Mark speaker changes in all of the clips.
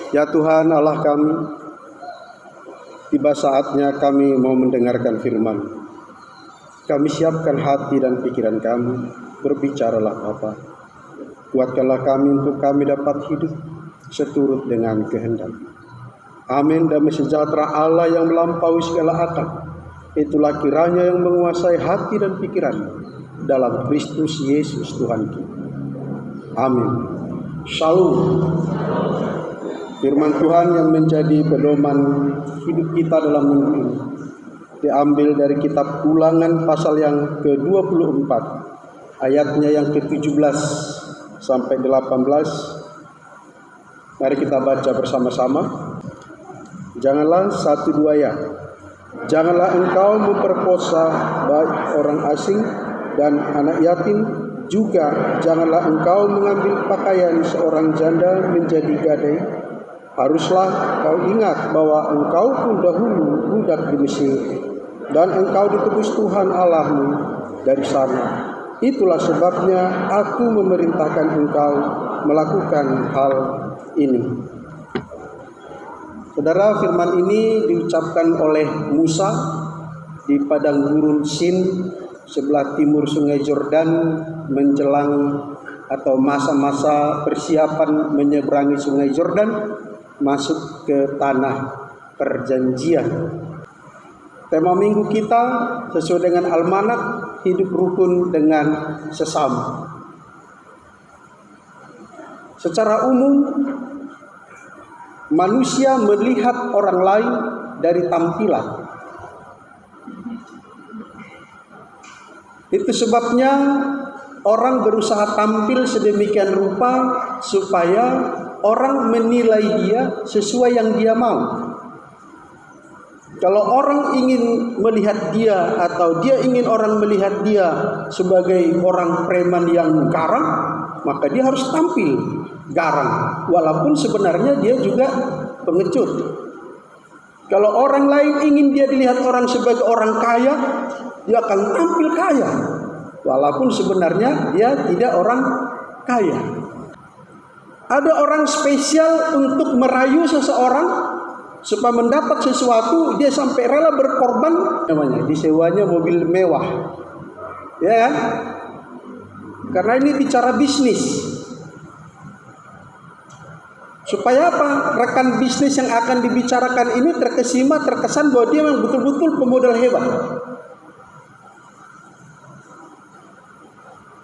Speaker 1: Ya Tuhan Allah kami, tiba saatnya kami mau mendengarkan firman. Kami siapkan hati dan pikiran kami, berbicaralah Bapa. Kuatkanlah kami untuk kami dapat hidup seturut dengan kehendak. Amin. Damai sejahtera Allah yang melampaui segala akal, itulah kiranya yang menguasai hati dan pikiran dalam Kristus Yesus Tuhan kita. Amin. Shalom. Firman Tuhan yang menjadi pedoman hidup kita dalam minggu ini diambil dari kitab Ulangan pasal yang ke-24, ayatnya yang ke-17 sampai 18. Mari kita baca bersama-sama. Janganlah 1-2 ya. Janganlah engkau memperkosa baik orang asing dan anak yatim, juga janganlah engkau mengambil pakaian seorang janda menjadi gadai. Haruslah kau ingat bahwa engkau pun dahulu budak di Mesir, dan engkau ditebus Tuhan Allahmu dari sana. Itulah sebabnya aku memerintahkan engkau melakukan hal ini. Saudara, firman ini diucapkan oleh Musa di padang gurun Sin sebelah timur Sungai Yordan menjelang atau masa-masa persiapan menyeberangi Sungai Yordan masuk ke tanah perjanjian. Tema minggu kita sesuai dengan almanak, hidup rukun dengan sesama. Secara umum manusia melihat orang lain dari tampilan. Itu sebabnya orang berusaha tampil sedemikian rupa supaya orang menilai dia sesuai yang dia mau. Kalau orang ingin melihat dia atau dia ingin orang melihat dia sebagai orang preman yang garang, maka dia harus tampil garang, walaupun sebenarnya dia juga pengecut. Kalau orang lain ingin dia dilihat orang sebagai orang kaya, dia akan tampil kaya, walaupun sebenarnya dia tidak orang kaya. Ada orang spesial untuk merayu seseorang supaya mendapat sesuatu, dia sampai rela berkorban, namanya disewanya mobil mewah, ya kan? Karena ini bicara bisnis. Supaya apa? Rekan bisnis yang akan dibicarakan ini terkesan bahwa dia memang betul-betul pemodal hebat.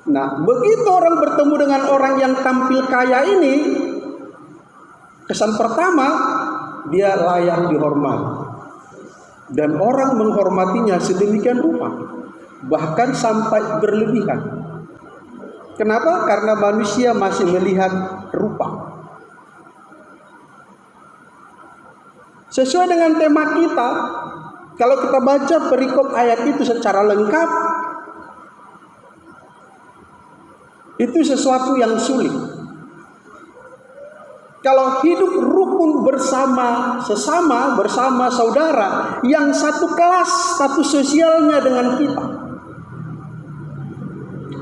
Speaker 1: Nah, begitu orang bertemu dengan orang yang tampil kaya ini, kesan pertama, dia layak dihormati. Dan orang menghormatinya sedemikian rupa, bahkan sampai berlebihan. Kenapa? Karena manusia masih melihat rupa. Sesuai dengan tema kita, kalau kita baca perikop ayat itu secara lengkap, itu sesuatu yang sulit. Kalau hidup rukun bersama sesama, bersama saudara yang satu kelas status sosialnya dengan kita,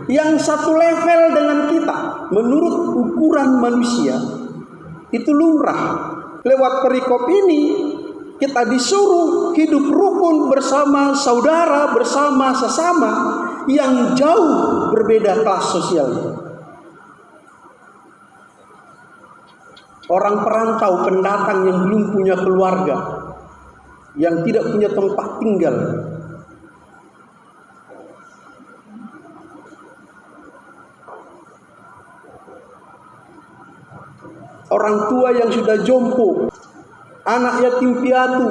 Speaker 1: yang satu level dengan kita, menurut ukuran manusia, itu lumrah. Lewat perikop ini kita disuruh hidup rukun bersama saudara, bersama sesama yang jauh berbeda kelas sosialnya. Orang perantau, pendatang yang belum punya keluarga, yang tidak punya tempat tinggal. Orang tua yang sudah jompo, anak yatim piatu,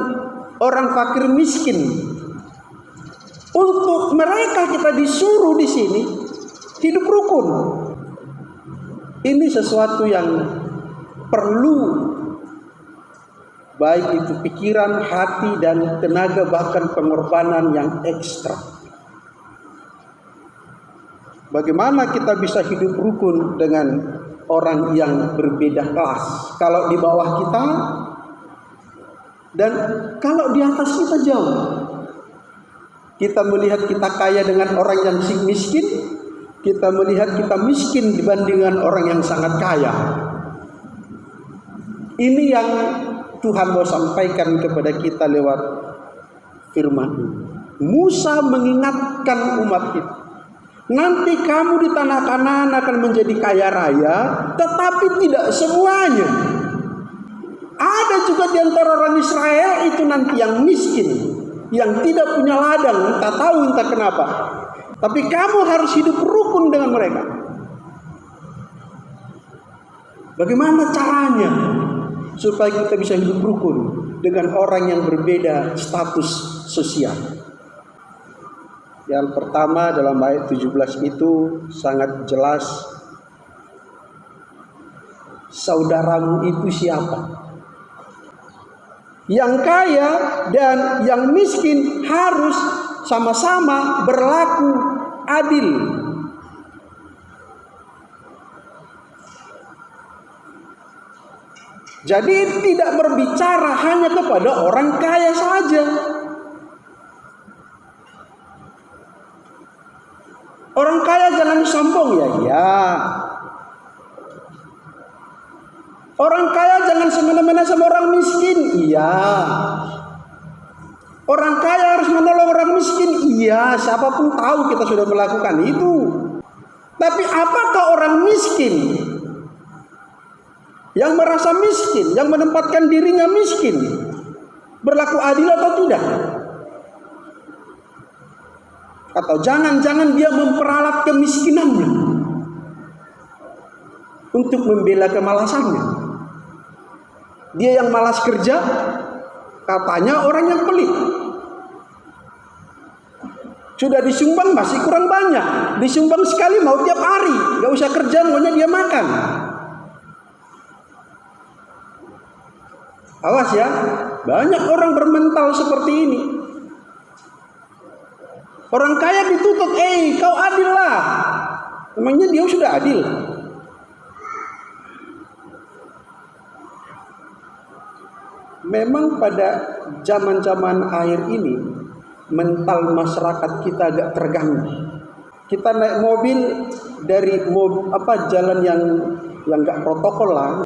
Speaker 1: orang fakir miskin. Untuk mereka kita disuruh di sini hidup rukun. Ini sesuatu yang perlu, baik itu pikiran, hati, dan tenaga, bahkan pengorbanan yang ekstra. Bagaimana kita bisa hidup rukun dengan orang yang berbeda kelas? Kalau di bawah kita dan kalau di atas kita jauh. Kita melihat kita kaya dengan orang yang miskin, kita melihat kita miskin dibandingkan orang yang sangat kaya. Ini yang Tuhan mau sampaikan kepada kita lewat firman ini. Musa mengingatkan umat itu, nanti kamu di tanah Kanaan akan menjadi kaya raya, tetapi tidak semuanya. Ada juga di antara orang Israel itu nanti yang miskin, yang tidak punya ladang, entah tahu entah kenapa. Tapi kamu harus hidup rukun dengan mereka. Bagaimana caranya supaya kita bisa hidup rukun dengan orang yang berbeda status sosial? Yang pertama dalam ayat 17 itu sangat jelas. Saudaramu itu siapa? Yang kaya dan yang miskin harus sama-sama berlaku adil. Jadi tidak berbicara hanya kepada orang kaya saja. Orang kaya jangan sombong ya. Orang kaya jangan semena-mena sama orang miskin. Iya. Orang kaya harus menolong orang miskin. Iya, siapapun tahu kita sudah melakukan itu. Tapi apakah orang miskin yang merasa miskin, yang menempatkan dirinya miskin, berlaku adil atau tidak? Atau jangan-jangan dia memperalat kemiskinannya untuk membela kemalasannya. Dia yang malas kerja, katanya orang yang pelit. Sudah disumbang masih kurang banyak. Disumbang sekali mau tiap hari, gak usah kerja, maunya dia makan. Awas ya, banyak orang bermental seperti ini. Orang kaya dituntut, kau adil lah. Emangnya dia sudah adil? Memang pada zaman-zaman akhir ini mental masyarakat kita agak terganggu. Kita naik mobil dari jalan yang nggak protokol lah.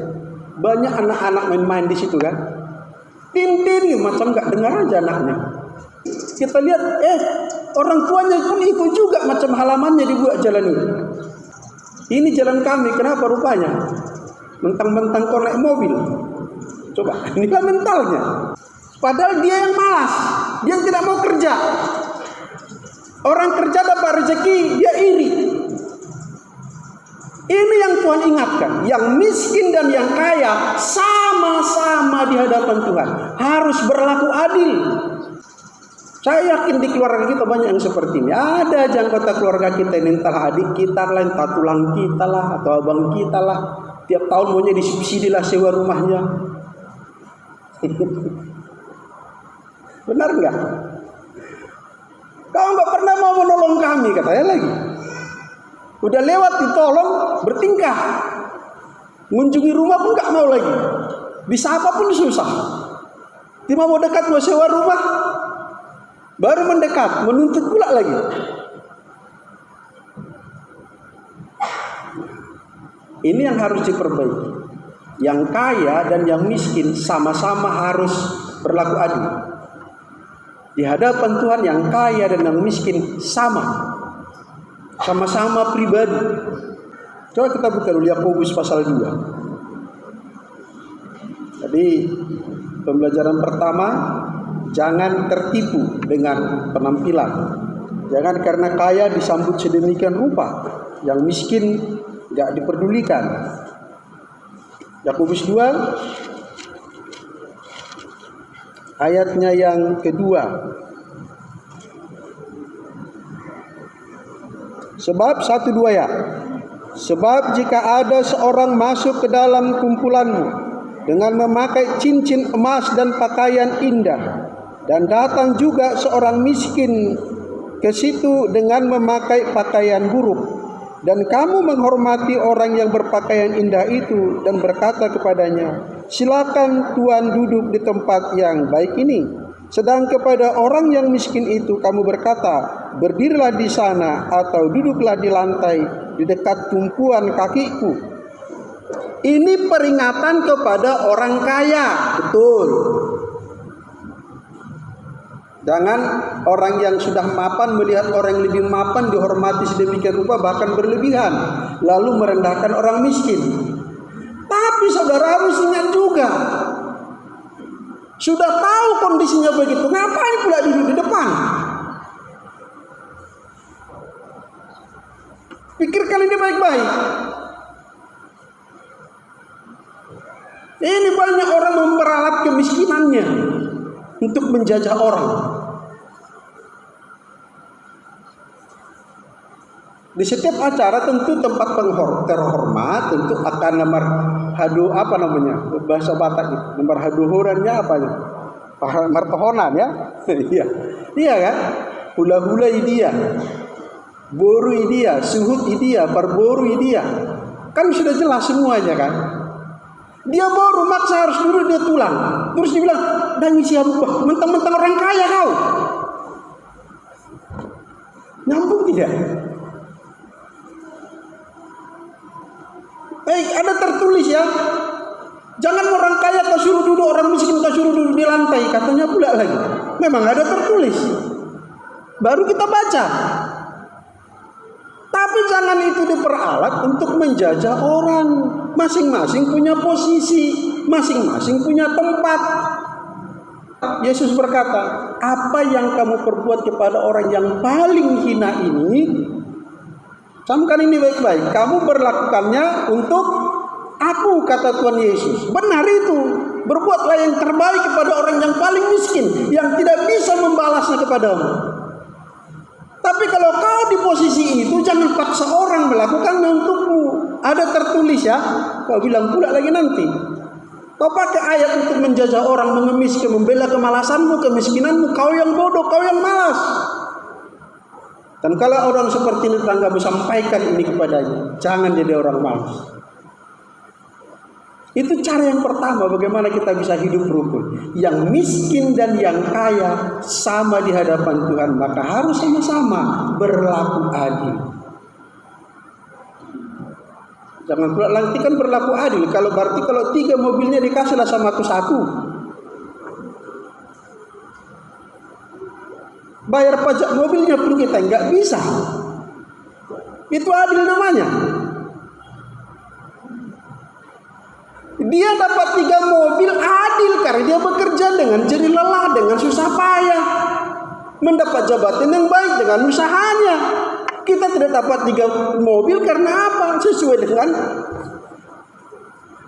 Speaker 1: Banyak anak-anak main-main di situ kan. Tin-tin macam nggak dengar aja anaknya. Kita lihat orang tuanya pun ikut juga macam halamannya dibuat jalan ini. Ini jalan kami, kenapa rupanya? Mentang-mentang kau naik mobil. Coba, inilah mentalnya. Padahal dia yang malas, dia tidak mau kerja. Orang kerja dapat rezeki, dia iri. Ini yang Tuhan ingatkan. Yang miskin dan yang kaya sama-sama di hadapan Tuhan. Harus berlaku adil. Saya yakin di keluarga kita banyak yang seperti ini. Ada aja anggota keluarga kita yang entah adik kita lah, entah tulang kita lah, atau abang kita lah. Tiap tahun maunya disubsidi lah sewa rumahnya. Benar nggak? Kau nggak pernah mau menolong kami, katanya lagi. Udah lewat ditolong, bertingkah. Mengunjungi rumah pun nggak mau lagi. Bisa apapun susah. Tiba mau dekat mau sewa rumah, baru mendekat, menuntut pula lagi. Ini yang harus diperbaiki. Yang kaya dan yang miskin sama-sama harus berlaku adil. Di hadapan Tuhan yang kaya dan yang miskin sama-sama pribadi. Coba kita buka dulu Yakobus pasal 2. Jadi pembelajaran pertama, jangan tertipu dengan penampilan. Jangan karena kaya disambut sedemikian rupa, yang miskin gak diperdulikan. Yakobus 2 ayatnya yang kedua. Sebab 1-2 ya. Sebab jika ada seorang masuk ke dalam kumpulanmu dengan memakai cincin emas dan pakaian indah, dan datang juga seorang miskin ke situ dengan memakai pakaian buruk, dan kamu menghormati orang yang berpakaian indah itu dan berkata kepadanya, silakan Tuan duduk di tempat yang baik ini. Sedang kepada orang yang miskin itu kamu berkata, berdirilah di sana atau duduklah di lantai di dekat tumpuan kakiku. Ini peringatan kepada orang kaya, betul. Jangan orang yang sudah mapan melihat orang yang lebih mapan dihormati sedemikian rupa, bahkan berlebihan, lalu merendahkan orang miskin. Tapi saudara harus ingat juga, sudah tahu kondisinya begitu, ngapain pula duduk di depan? Pikirkan ini baik-baik. Ini banyak orang memperalat kemiskinannya untuk menjajah orang. Di setiap acara tentu tempat terhormat tentu akan nomor hadu apa namanya bahasa Batak itu, nomor haduhurannya apa ya, martohonan ya. Iya kan, hula-hula dia, boru dia, suhut dia, parboru dia, kan sudah jelas semuanya kan. Dia baru maksa harus duduk, dia tulang. Terus dia bilang, dan siapa? Mentang-mentang orang kaya kau. Nyambung tidak? Ada tertulis ya. Jangan orang kaya kau suruh duduk, orang miskin kau suruh duduk di lantai. Katanya pula lagi. Memang ada tertulis. Baru kita baca. Tapi jangan itu diperalat untuk menjajah orang. Masing-masing punya posisi, masing-masing punya tempat. Yesus berkata, apa yang kamu perbuat kepada orang yang paling hina ini, camkan ini baik-baik, kamu berlakukannya untuk aku, kata Tuhan Yesus. Benar itu. Berbuatlah yang terbaik kepada orang yang paling miskin, yang tidak bisa membalasnya kepadamu. Tapi kalau kau di posisi itu, jangan paksa orang melakukannya untukmu. Ada tertulis ya, kau bilang pula lagi nanti. Kau pakai ayat untuk menjajah orang, mengemis, membela kemalasanmu, kemiskinanmu. Kau yang bodoh, kau yang malas. Dan kalau orang seperti ini tetanggamu, sampaikan ini kepadanya. Jangan jadi orang malas. Itu cara yang pertama bagaimana kita bisa hidup rukun. Yang miskin dan yang kaya sama di hadapan Tuhan, maka harus sama-sama berlaku adil. Jangan pula nanti kan berlaku adil. Kalau berarti kalau 3 mobilnya dikasihlah sama aku 1. Bayar pajak mobilnya pun kita nggak bisa. Itu adil namanya. Dia dapat 3 mobil adil karena dia bekerja dengan jerih lelah, dengan susah payah, mendapat jabatan yang baik dengan usahanya. Kita tidak dapat 3 mobil karena apa? Sesuai dengan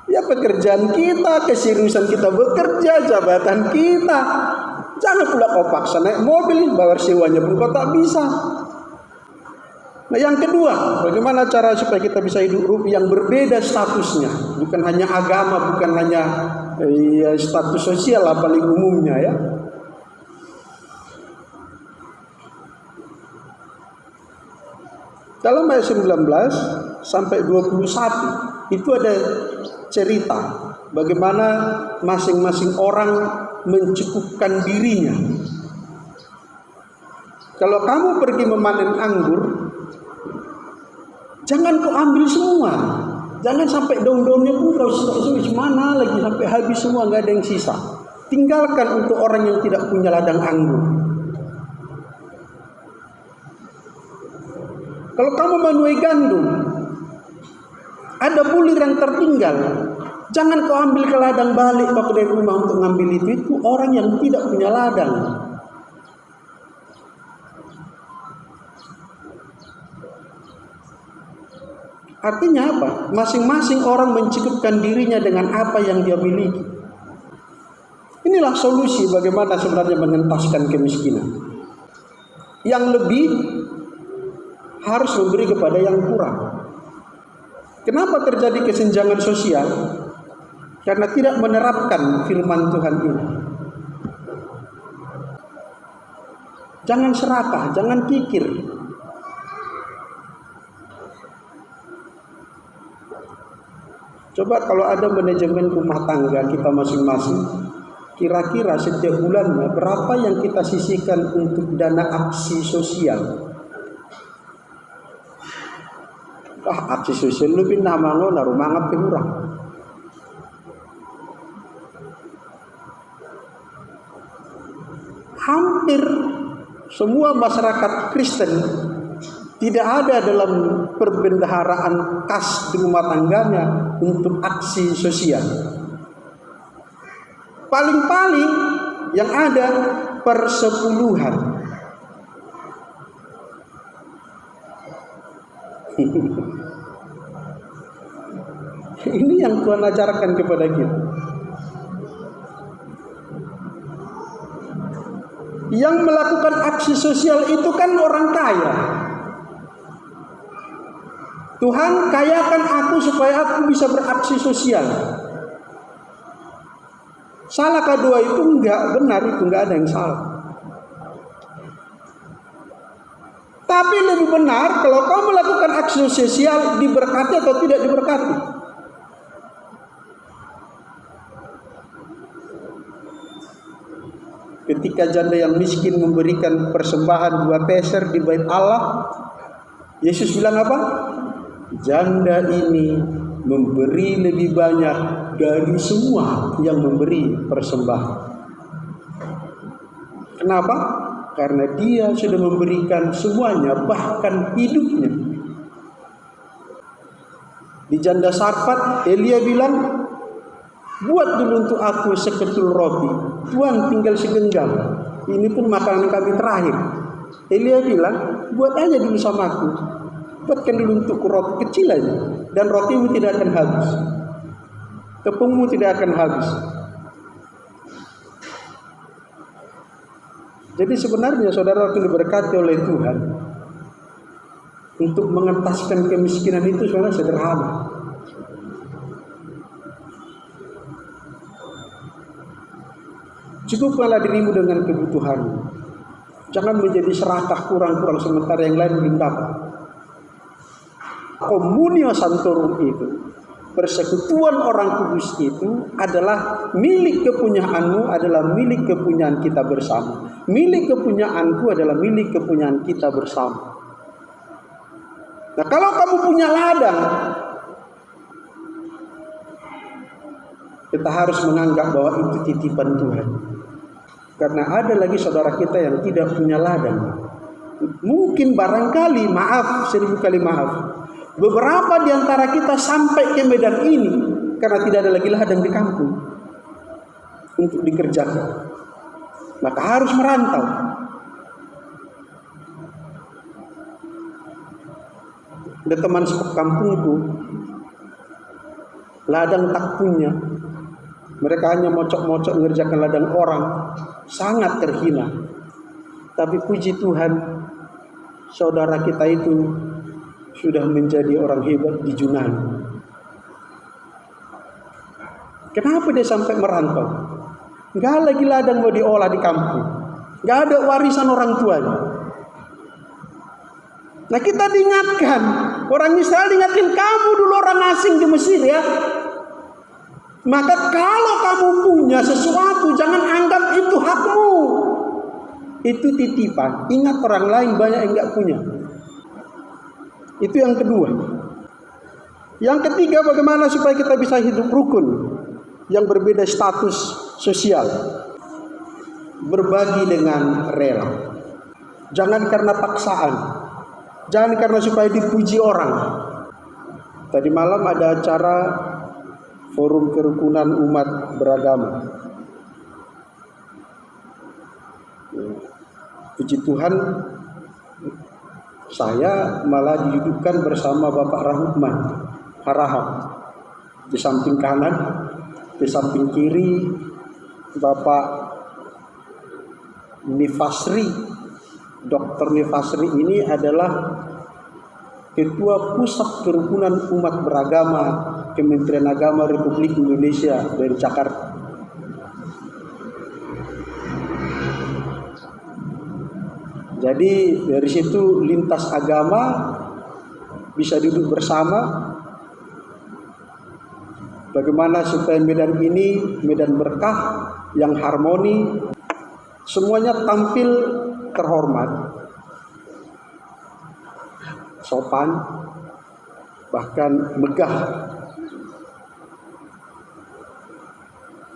Speaker 1: ya pekerjaan kita, keseriusan kita bekerja, jabatan kita. Jangan pula kau paksa naik mobil, bayar sewanya pun kau tak bisa. Nah, yang kedua, bagaimana cara supaya kita bisa hidup yang berbeda statusnya, bukan hanya agama, bukan hanya status sosial lah paling umumnya ya. Dalam ayat 19 sampai 21 itu ada cerita bagaimana masing-masing orang mencukupkan dirinya. Kalau kamu pergi memanen anggur, jangan kau ambil semua. Jangan sampai daun-daunnya pun kau sisa. Mana lagi sampai habis semua, nggak ada yang sisa. Tinggalkan untuk orang yang tidak punya ladang anggur. Kalau kamu menuai gandum, ada bulir yang tertinggal, jangan kau ambil ke ladang balik kau dari rumah untuk ngambil itu. Itu orang yang tidak punya ladang. Artinya apa? Masing-masing orang mencukupkan dirinya dengan apa yang dia miliki. Inilah solusi bagaimana sebenarnya mengentaskan kemiskinan. Yang lebih harus memberi kepada yang kurang. Kenapa terjadi kesenjangan sosial? Karena tidak menerapkan firman Tuhan ini. Jangan serakah, jangan kikir. Coba kalau ada manajemen rumah tangga kita masing-masing, kira-kira setiap bulannya berapa yang kita sisihkan untuk dana aksi sosial? Wah, aksi sosial lu pindah mango na rumah ngap urang. Hampir semua masyarakat Kristen tidak ada dalam perbendaharaan kas di rumah tangganya untuk aksi sosial. Paling-paling yang ada persepuluhan. Ini yang Tuhan ajarkan kepada kita. Yang melakukan aksi sosial itu kan orang kaya. Tuhan kayakan aku supaya aku bisa beraksi sosial. Salah kedua itu enggak benar, itu enggak ada yang salah. Tapi lebih benar kalau kau melakukan aksi sosial diberkati atau tidak diberkati. Ketika janda yang miskin memberikan persembahan 2 peser di bait Allah, Yesus bilang apa? Janda ini memberi lebih banyak dari semua yang memberi persembahan. Kenapa? Karena dia sudah memberikan semuanya, bahkan hidupnya. Di janda Sarfat, Elia bilang, buat dulu untuk aku seketul roti. Tuhan tinggal segenggam. Ini pun makanan kami terakhir. Elia bilang, buat aja dulu sama aku. Buatkan dulu untuk roti kecil aja. Dan rotimu tidak akan habis. Tepungmu tidak akan habis. Jadi sebenarnya saudara itu diberkati oleh Tuhan. Untuk mengentaskan kemiskinan itu sebenarnya sederhana. Cukuplah dirimu dengan kebutuhanmu. Jangan menjadi serakah kurang-kurang sementara yang lain belum dapat. Komunio Santorum itu, persekutuan orang kudus itu adalah milik kepunyaanmu, adalah milik kepunyaan kita bersama. Milik kepunyaanku adalah milik kepunyaan kita bersama. Nah, kalau kamu punya ladang, kita harus menganggap bahwa itu titipan Tuhan. Karena ada lagi saudara kita yang tidak punya ladang. Mungkin barangkali, maaf, 1000 kali maaf, beberapa di antara kita sampai ke Medan ini karena tidak ada lagi ladang di kampung untuk dikerjakan. Maka harus merantau. Ada teman sekampungku, ladang tak punya. Mereka hanya mocok-mocok mengerjakan ladang orang. Sangat terhina. Tapi puji Tuhan, saudara kita itu sudah menjadi orang hebat di Yunani. Kenapa dia sampai merantau? Gak lagi ladang mau diolah di kampung. Gak ada warisan orang tuanya. Nah, kita diingatkan, orang Israel diingatkan, kamu dulu orang asing di Mesir ya. Maka kalau kamu punya sesuatu, jangan anggap itu hakmu. Itu titipan. Ingat orang lain banyak yang gak punya. Itu yang kedua. Yang ketiga, bagaimana supaya kita bisa hidup rukun yang berbeda status sosial. Berbagi dengan rela. Jangan karena paksaan. Jangan karena supaya dipuji orang. Tadi malam ada acara Forum Kerukunan Umat Beragama. Puji Tuhan, saya malah dihidupkan bersama Bapak Rahutman Harahap. Di samping kanan, di samping kiri Bapak Nifasri. Dr. Nifasri ini adalah Ketua Pusat Kerukunan Umat Beragama Kementerian Agama Republik Indonesia dari Jakarta. Jadi dari situ lintas agama bisa duduk bersama. Bagaimana supaya Medan ini Medan berkah yang harmoni, semuanya tampil terhormat, sopan, bahkan megah.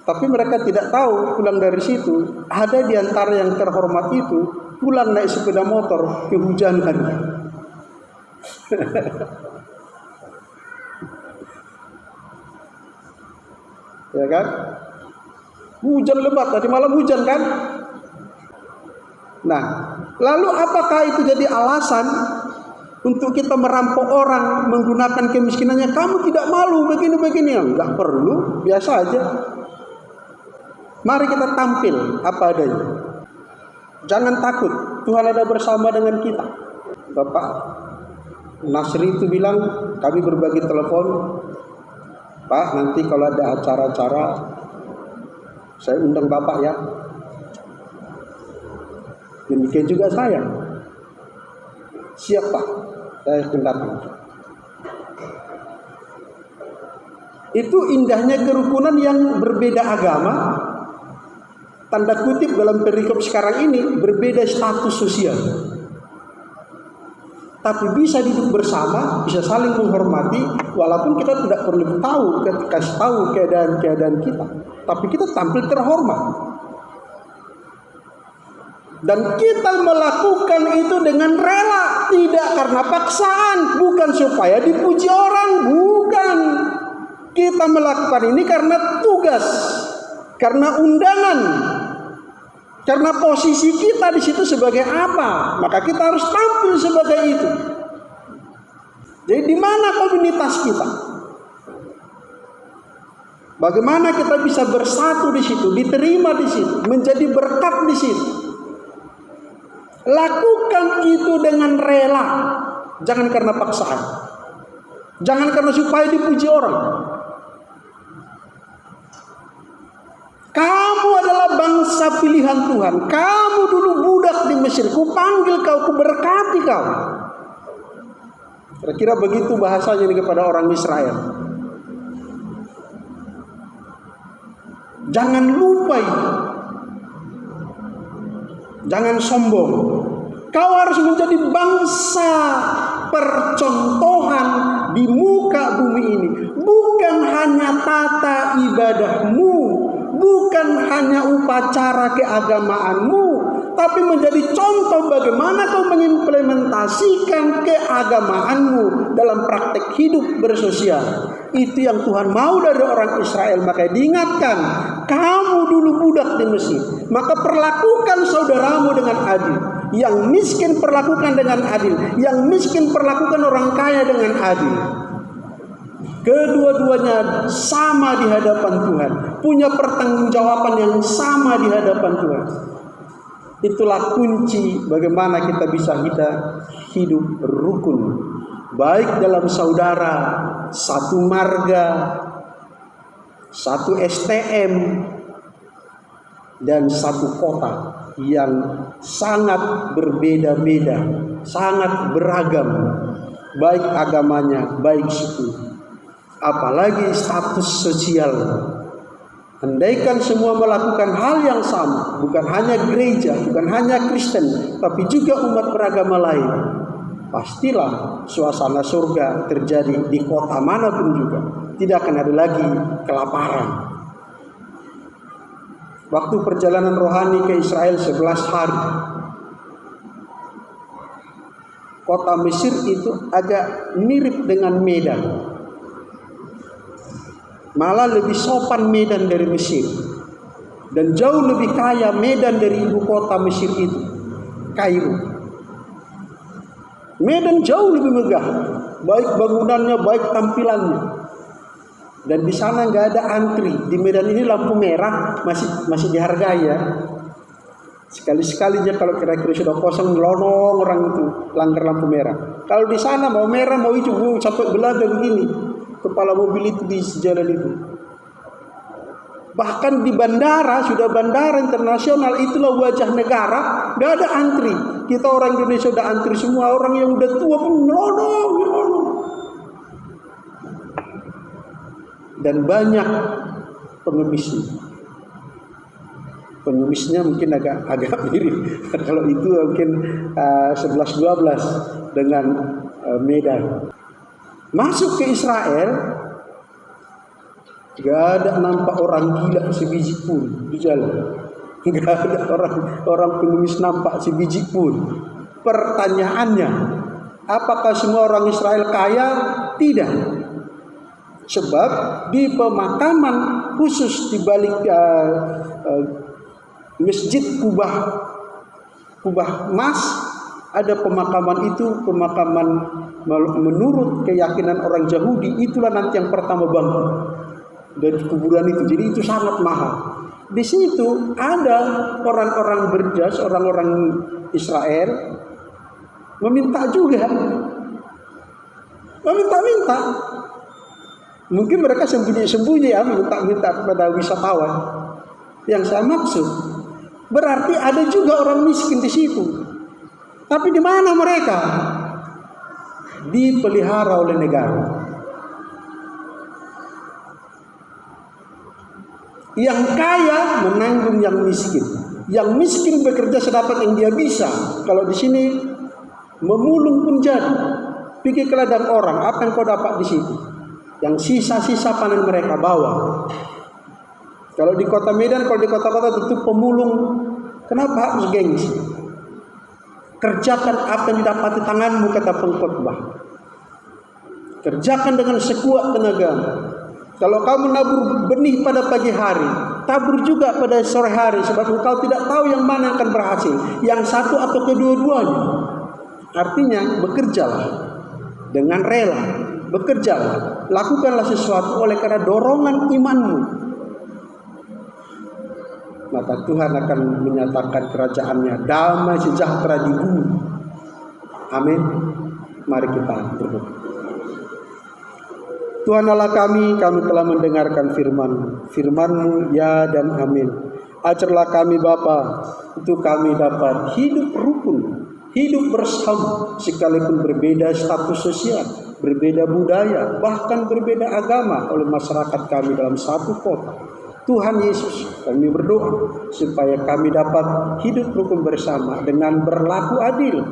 Speaker 1: Tapi mereka tidak tahu pulang dari situ, ada di antara yang terhormat itu pulang naik sepeda motor kehujanan. Ya kan? Hujan lebat, tadi malam hujan kan? Nah, lalu apakah itu jadi alasan untuk kita merampok orang menggunakan kemiskinannya? Kamu tidak malu begini-begini? Enggak perlu, biasa aja. Mari kita tampil apa adanya. Jangan takut, Tuhan ada bersama dengan kita. Bapak Nasri itu bilang, kami berbagi telepon, Pak, nanti kalau ada acara-acara saya undang Bapak ya. Demikian juga saya. Siap Pak, saya akan datang. Itu indahnya kerukunan yang berbeda agama. Tanda kutip dalam perikop sekarang ini berbeda status sosial. Tapi bisa duduk bersama, bisa saling menghormati, walaupun kita tidak perlu tahu, kasih tahu keadaan kita. Tapi kita tampil terhormat. Dan kita melakukan itu dengan rela, tidak karena paksaan, bukan supaya dipuji orang, bukan. Kita melakukan ini karena tugas, karena undangan, karena posisi kita di situ sebagai apa, maka kita harus tampil sebagai itu. Jadi di mana komunitas kita? Bagaimana kita bisa bersatu di situ, diterima di situ, menjadi berkat di situ? Lakukan itu dengan rela, jangan karena paksaan, jangan karena supaya dipuji orang. Kamu adalah bangsa pilihan Tuhan. Kamu dulu budak di Mesir. Kupanggil kau, kuberkati kau. Kira-kira begitu bahasanya ini kepada orang Israel. Jangan lupa itu. Jangan sombong. Kau harus menjadi bangsa percontohan di muka bumi ini. Bukan hanya tata ibadahmu, bukan hanya upacara keagamaanmu, tapi menjadi contoh bagaimana kau mengimplementasikan keagamaanmu dalam praktek hidup bersosial. Itu yang Tuhan mau dari orang Israel. Maka diingatkan, kamu dulu budak di Mesir, maka perlakukan saudaramu dengan adil. Yang miskin perlakukan dengan adil, yang miskin perlakukan orang kaya dengan adil. Kedua-duanya sama di hadapan Tuhan, punya pertanggungjawaban yang sama di hadapan Tuhan. Itulah kunci bagaimana kita bisa hidup rukun, baik dalam saudara, satu marga, satu STM, dan satu kota yang sangat berbeda-beda, sangat beragam, baik agamanya, baik suku. Apalagi status sosial. Andaikan semua melakukan hal yang sama, bukan hanya gereja, bukan hanya Kristen, tapi juga umat beragama lain, pastilah suasana surga terjadi di kota manapun juga. Tidak akan ada lagi kelaparan. Waktu perjalanan rohani ke Israel 11 hari, kota Mesir itu agak mirip dengan Medan. Malah lebih sopan Medan dari Mesir. Dan jauh lebih kaya Medan dari ibu kota Mesir itu, Kairo. Medan jauh lebih megah, baik bangunannya, baik tampilannya. Dan di sana nggak ada antri. Di Medan ini lampu merah masih dihargai ya. Sekali-sekalinya kalau kira-kira sudah kosong, melonong orang itu langgar lampu merah. Kalau di sana mau merah mau hijau sampai belaga begini. Kepala mobil itu di jalan itu. Bahkan di bandara, sudah bandara internasional, itulah wajah negara, gak ada antri. Kita orang Indonesia udah antri semua, orang yang udah tua pun nyelonong. Dan banyak pengemisnya. Pengemisnya mungkin agak mirip. Kalau itu mungkin 11-12 dengan Medan. Masuk ke Israel, gak ada nampak orang gila sebiji pun di jalan. Gak ada orang pengemis nampak sebiji pun. Pertanyaannya, apakah semua orang Israel kaya? Tidak. Sebab di pemakaman khusus di balik Masjid Kubah Mas, ada pemakaman itu, pemakaman menurut keyakinan orang Yahudi, itulah nanti yang pertama bangun dari kuburan itu. Jadi itu sangat mahal. Di situ ada orang-orang berjas, orang-orang Israel meminta juga, meminta-minta. Mungkin mereka sembunyi-sembunyi ya, minta-minta kepada wisatawan. Yang saya maksud, berarti ada juga orang miskin di situ. Tapi di mana mereka? Dipelihara oleh negara. Yang kaya menanggung yang miskin. Yang miskin bekerja sedapat yang dia bisa. Kalau di sini memulung pun jadi. Pergi ke ladang orang, apa yang kau dapat di situ? Yang sisa-sisa panen mereka bawa. Kalau di kota Medan, kalau di kota-kota tentu pemulung. Kenapa harus gengsi? Kerjakan apa yang didapati tanganmu, kata pengkhotbah. Kerjakan dengan sekuat tenaga. Kalau kamu nabur benih pada pagi hari, tabur juga pada sore hari, sebab engkau tidak tahu yang mana akan berhasil, yang satu atau kedua-duanya. Artinya bekerjalah dengan rela, bekerjalah, lakukanlah sesuatu oleh karena dorongan imanmu. Maka Tuhan akan menyatakan kerajaannya damai sejahtera di bumi. Amin. Mari kita berdoa. Tuhan Allah kami telah mendengarkan firman-Mu ya dan amin. Ajarlah kami Bapa, untuk kami dapat hidup rukun, hidup bersama, sekalipun berbeda status sosial, berbeda budaya, bahkan berbeda agama oleh masyarakat kami dalam satu kota. Tuhan Yesus, kami berdoa supaya kami dapat hidup rukun bersama dengan berlaku adil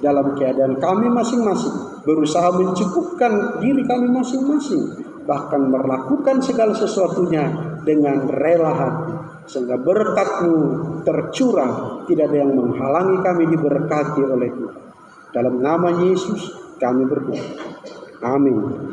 Speaker 1: dalam keadaan kami masing-masing, berusaha mencukupkan diri kami masing-masing, bahkan melakukan segala sesuatunya dengan rela hati, sehingga berkat-Mu tercurah, tidak ada yang menghalangi kami diberkati oleh Tuhan. Dalam nama Yesus kami berdoa. Amin.